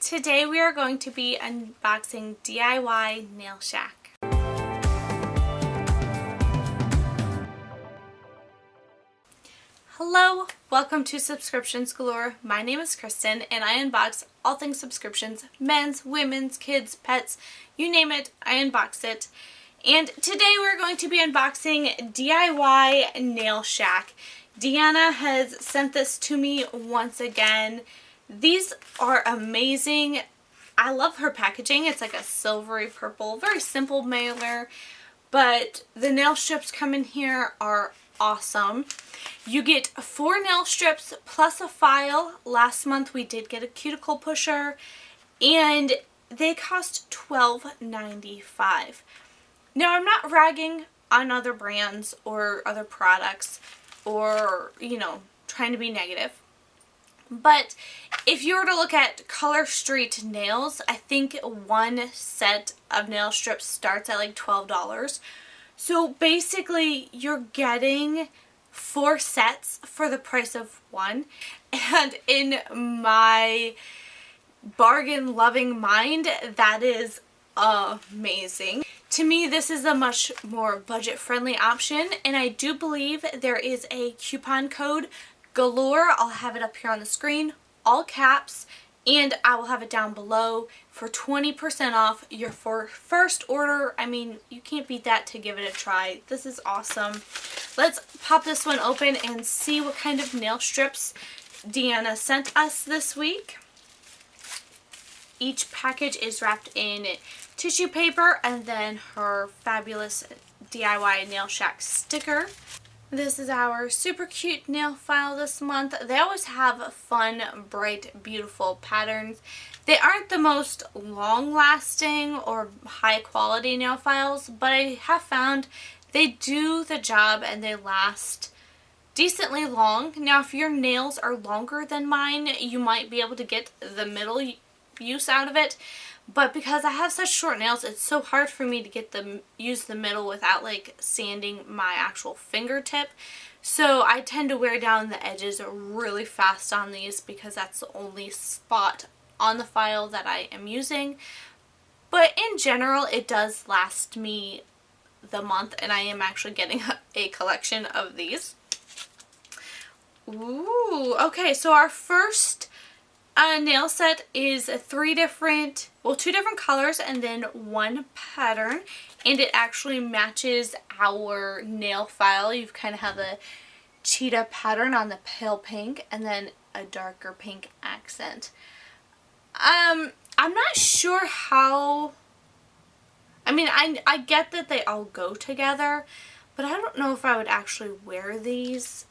Today we are going to be unboxing DIY Nail Shack. Hello, welcome to Subscriptions Galore. My name is Kristen and I unbox all things subscriptions, men's, women's, kids, pets, you name it, I unbox it. And today we're going to be unboxing DIY Nail Shack. Deanna has sent this to me once again. These are amazing. I love her packaging. It's like a silvery purple, very simple mailer, but the nail strips come in here are awesome. You get 4 nail strips plus a file. Last month we did get a cuticle pusher and they cost $12.95. Now I'm not ragging on other brands or other products or, trying to be negative. But if you were to look at Color Street nails, I think one set of nail strips starts at like $12. So basically you're getting 4 sets for the price of one. And in my bargain loving mind, that is amazing. To me, this is a much more budget friendly option, and I do believe there is a coupon code Galore. I'll have it up here on the screen, all caps, and I will have it down below for 20% off your first order. I mean, you can't beat that to give it a try. This is awesome. Let's pop this one open and see what kind of nail strips Deanna sent us this week. Each package is wrapped in tissue paper and then her fabulous DIY Nail Shack sticker. This is our super cute nail file this month. They always have fun, bright, beautiful patterns. They aren't the most long-lasting or high-quality nail files, but I have found they do the job and they last decently long. Now, if your nails are longer than mine, you might be able to get the middle use out of it. But because I have such short nails, it's so hard for me to get use the middle without like sanding my actual fingertip. So I tend to wear down the edges really fast on these because that's the only spot on the file that I am using. But in general, it does last me the month, and I am actually getting a collection of these. Ooh, okay, so our first nail set is 2 different colors and then 1 pattern, and it actually matches our nail file. You kind of have the cheetah pattern on the pale pink and then a darker pink accent. I'm not sure how, I get that they all go together, but I don't know if I would actually wear these.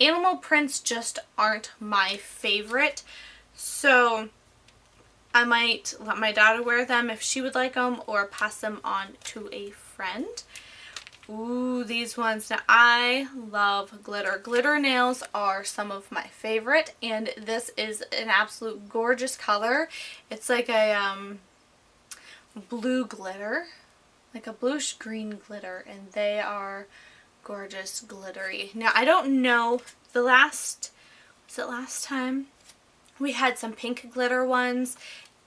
Animal prints just aren't my favorite, so I might let my daughter wear them if she would like them or pass them on to a friend. Ooh, these ones. Now, I love glitter. Glitter nails are some of my favorite, and this is an absolute gorgeous color. It's like a blue glitter, like a bluish green glitter, and they are gorgeous, glittery. Now, I don't know, was it last time? We had some pink glitter ones,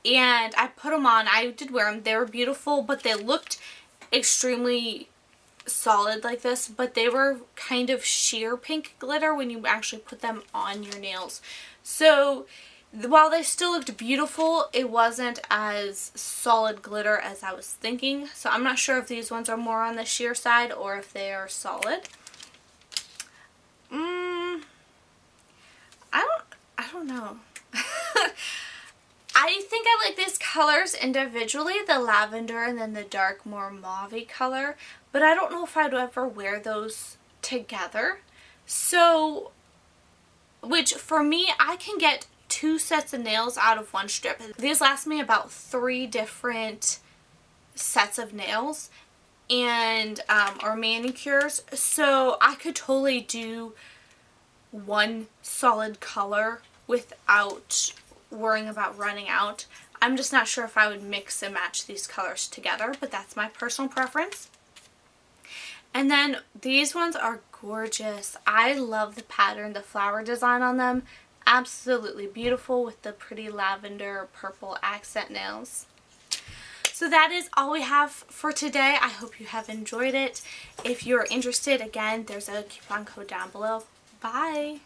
and I put them on. I did wear them. They were beautiful, but they looked extremely solid like this, but they were kind of sheer pink glitter when you actually put them on your nails. So while they still looked beautiful, it wasn't as solid glitter as I was thinking. So I'm not sure if these ones are more on the sheer side or if they are solid. I don't know. I think I like these colors individually, the lavender and then the dark, more mauve-y color, but I don't know if I'd ever wear those together. So, which for me, I can get 2 sets of nails out of 1 strip. These last me about 3 different sets of nails and or manicures, so I could totally do 1 solid color without worrying about running out. I'm just not sure if I would mix and match these colors together, but that's my personal preference. And then these ones are gorgeous. I love the pattern, the flower design on them. Absolutely beautiful with the pretty lavender purple accent nails. So that is all we have for today. I hope you have enjoyed it. If you're interested, again, there's a coupon code down below. Bye!